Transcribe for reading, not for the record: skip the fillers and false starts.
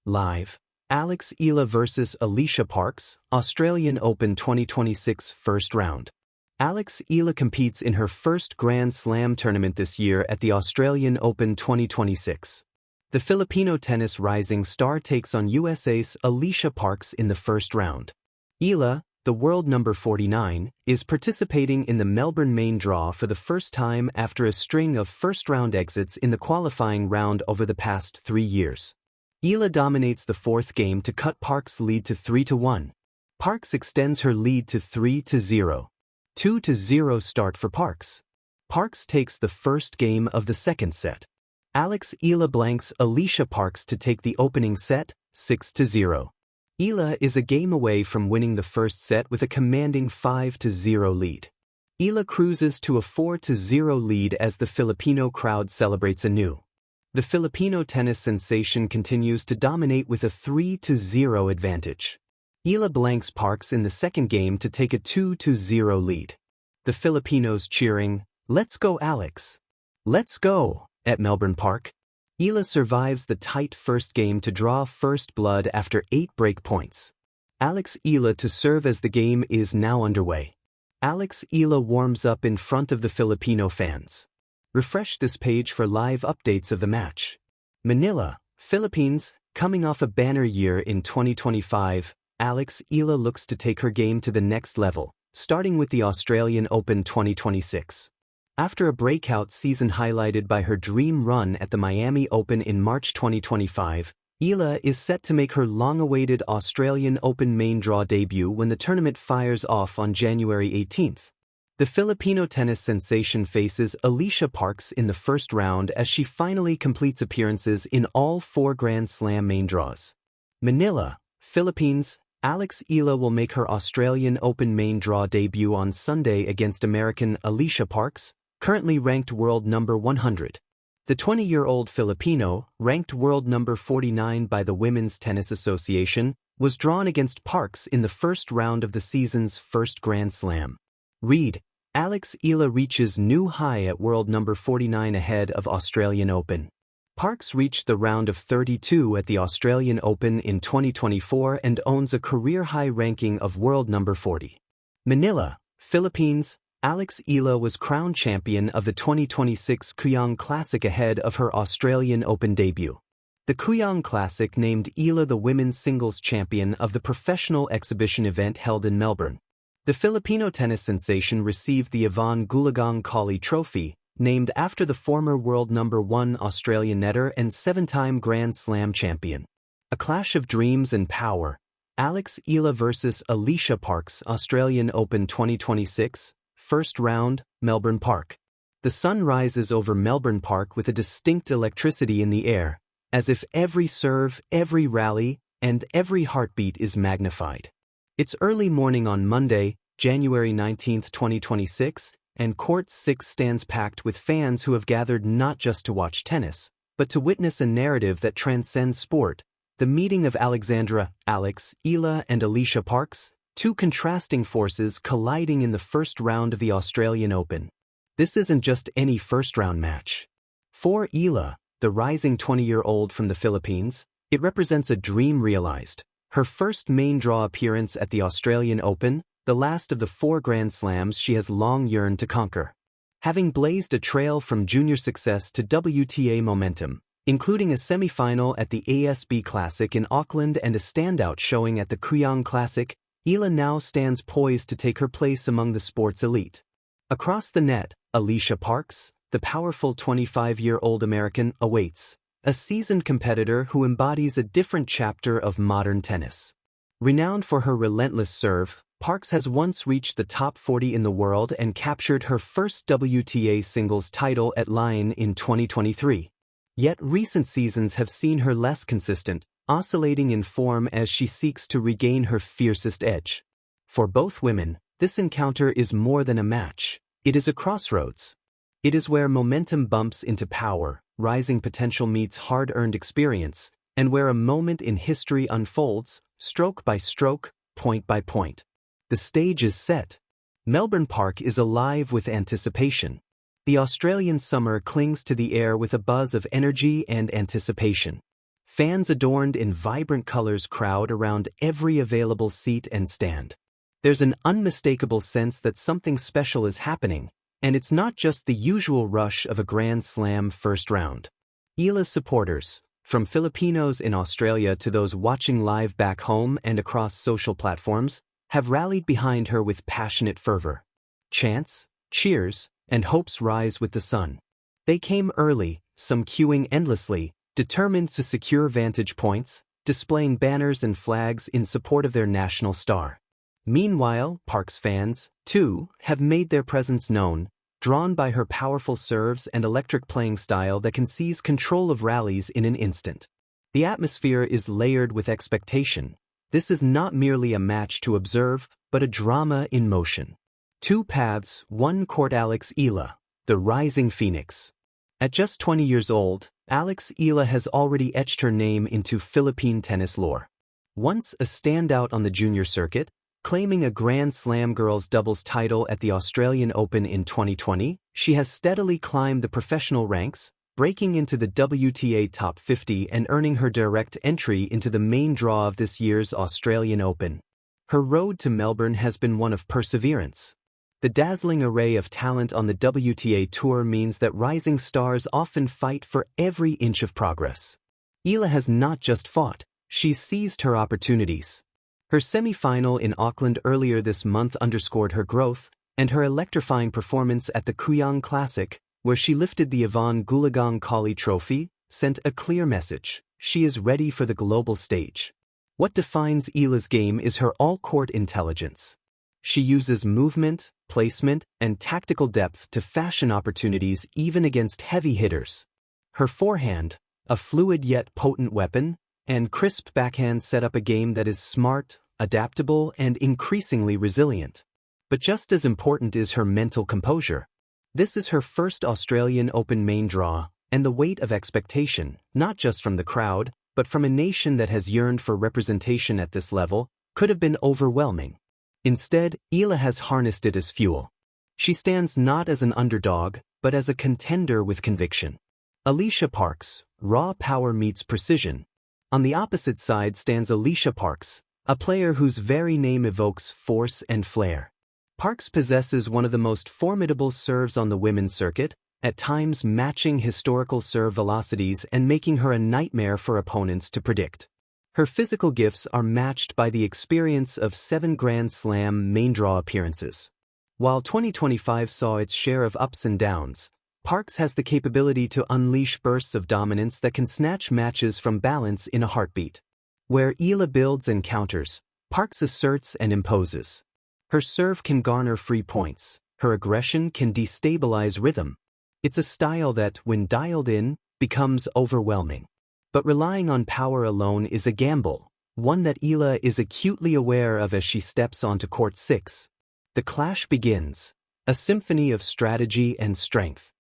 Live. Eala vs Alycia Parks, Australian Open 2026 first round. Eala competes in her first Grand Slam tournament this year at the Australian Open 2026. The Filipino tennis rising star takes on US ace Alycia Parks in the first round. Eala, the world number 49, is participating in the Melbourne main draw for the first time after a string of first-round exits in the qualifying round over the past 3 years. Eala dominates the fourth game to cut Parks' lead to 3-1. Parks extends her lead to 3-0. 2-0 start for Parks. Parks takes the first game of the second set. Eala blanks Alycia Parks to take the opening set, 6-0. Eala is a game away from winning the first set with a commanding 5-0 lead. Eala cruises to a 4-0 lead as the Filipino crowd celebrates anew. The Filipino tennis sensation continues to dominate with a 3-0 advantage. Eala blanks Parks in the second game to take a 2-0 lead. The Filipinos cheering, "Let's go Alex! Let's go!" at Melbourne Park. Eala survives the tight first game to draw first blood after 8 break points. Eala to serve as the game is now underway. Eala warms up in front of the Filipino fans. Refresh this page for live updates of the match. Manila, Philippines, coming off a banner year in 2025, Eala looks to take her game to the next level, starting with the Australian Open 2026. After a breakout season highlighted by her dream run at the Miami Open in March 2025, Eala is set to make her long-awaited Australian Open main draw debut when the tournament fires off on January 18th. The Filipino tennis sensation faces Alycia Parks in the first round as she finally completes appearances in all 4 Grand Slam main draws. Manila, Philippines, Eala will make her Australian Open main draw debut on Sunday against American Alycia Parks, currently ranked world number 100. The 20-year-old Filipino, ranked world number 49 by the Women's Tennis Association, was drawn against Parks in the first round of the season's first Grand Slam. Read, Eala reaches new high at world number 49 ahead of Australian Open. Parks reached the round of 32 at the Australian Open in 2024 and owns a career-high ranking of world number 40. Manila, Philippines, Eala was crowned champion of the 2026 Kuyang Classic ahead of her Australian Open debut. The Kuyang Classic named Eala the women's singles champion of the professional exhibition event held in Melbourne. The Filipino tennis sensation received the Yvonne Goolagong Cawley Trophy, named after the former world number 1 Australian netter and 7-time Grand Slam champion. A clash of dreams and power. Eala vs Alycia Parks, Australian Open 2026, first round, Melbourne Park. The sun rises over Melbourne Park with a distinct electricity in the air, as if every serve, every rally, and every heartbeat is magnified. It's early morning on Monday, January 19, 2026, and Court 6 stands packed with fans who have gathered not just to watch tennis, but to witness a narrative that transcends sport, the meeting of Eala, and Alycia Parks, 2 contrasting forces colliding in the first round of the Australian Open. This isn't just any first-round match. For Eala, the rising 20-year-old from the Philippines, it represents a dream realized. Her first main draw appearance at the Australian Open, the last of the 4 Grand Slams she has long yearned to conquer. Having blazed a trail from junior success to WTA momentum, including a semi-final at the ASB Classic in Auckland and a standout showing at the Kuyang Classic, Eala now stands poised to take her place among the sport's elite. Across the net, Alycia Parks, the powerful 25-year-old American, awaits. A seasoned competitor who embodies a different chapter of modern tennis. Renowned for her relentless serve, Parks has once reached the top 40 in the world and captured her first WTA singles title at Lyon in 2023. Yet recent seasons have seen her less consistent, oscillating in form as she seeks to regain her fiercest edge. For both women, this encounter is more than a match. It is a crossroads. It is where momentum bumps into power, rising potential meets hard-earned experience, and where a moment in history unfolds, stroke by stroke, point by point. The stage is set. Melbourne Park is alive with anticipation. The Australian summer clings to the air with a buzz of energy and anticipation. Fans adorned in vibrant colors crowd around every available seat and stand. There's an unmistakable sense that something special is happening, and it's not just the usual rush of a Grand Slam first round. Eala's supporters, from Filipinos in Australia to those watching live back home and across social platforms, have rallied behind her with passionate fervor. Chants, cheers, and hopes rise with the sun. They came early, some queuing endlessly, determined to secure vantage points, displaying banners and flags in support of their national star. Meanwhile, Parks fans, too, have made their presence known, drawn by her powerful serves and electric playing style that can seize control of rallies in an instant. The atmosphere is layered with expectation. This is not merely a match to observe, but a drama in motion. Two paths, one court. Eala, the rising phoenix. At just 20 years old, Eala has already etched her name into Philippine tennis lore. Once a standout on the junior circuit, claiming a Grand Slam girls doubles title at the Australian Open in 2020, she has steadily climbed the professional ranks, breaking into the WTA top 50 and earning her direct entry into the main draw of this year's Australian Open. Her road to Melbourne has been one of perseverance. The dazzling array of talent on the WTA Tour means that rising stars often fight for every inch of progress. Eala has not just fought, she's seized her opportunities. Her semi-final in Auckland earlier this month underscored her growth, and her electrifying performance at the Kuyang Classic, where she lifted the Yvonne Goolagong-Cawley Trophy, sent a clear message: she is ready for the global stage. What defines Eala's game is her all-court intelligence. She uses movement, placement, and tactical depth to fashion opportunities even against heavy hitters. Her forehand, a fluid yet potent weapon, and crisp backhand set up a game that is smart, adaptable, and increasingly resilient. But just as important is her mental composure. This is her first Australian Open main draw, and the weight of expectation, not just from the crowd, but from a nation that has yearned for representation at this level, could have been overwhelming. Instead, Eala has harnessed it as fuel. She stands not as an underdog, but as a contender with conviction. Alycia Parks, raw power meets precision. On the opposite side stands Alycia Parks, a player whose very name evokes force and flair. Parks possesses one of the most formidable serves on the women's circuit, at times matching historical serve velocities and making her a nightmare for opponents to predict. Her physical gifts are matched by the experience of 7 Grand Slam main draw appearances. While 2025 saw its share of ups and downs, Parks has the capability to unleash bursts of dominance that can snatch matches from balance in a heartbeat. Where Eala builds and counters, Parks asserts and imposes. Her serve can garner free points. Her aggression can destabilize rhythm. It's a style that, when dialed in, becomes overwhelming. But relying on power alone is a gamble, one that Eala is acutely aware of as she steps onto court 6. The clash begins, a symphony of strategy and strength.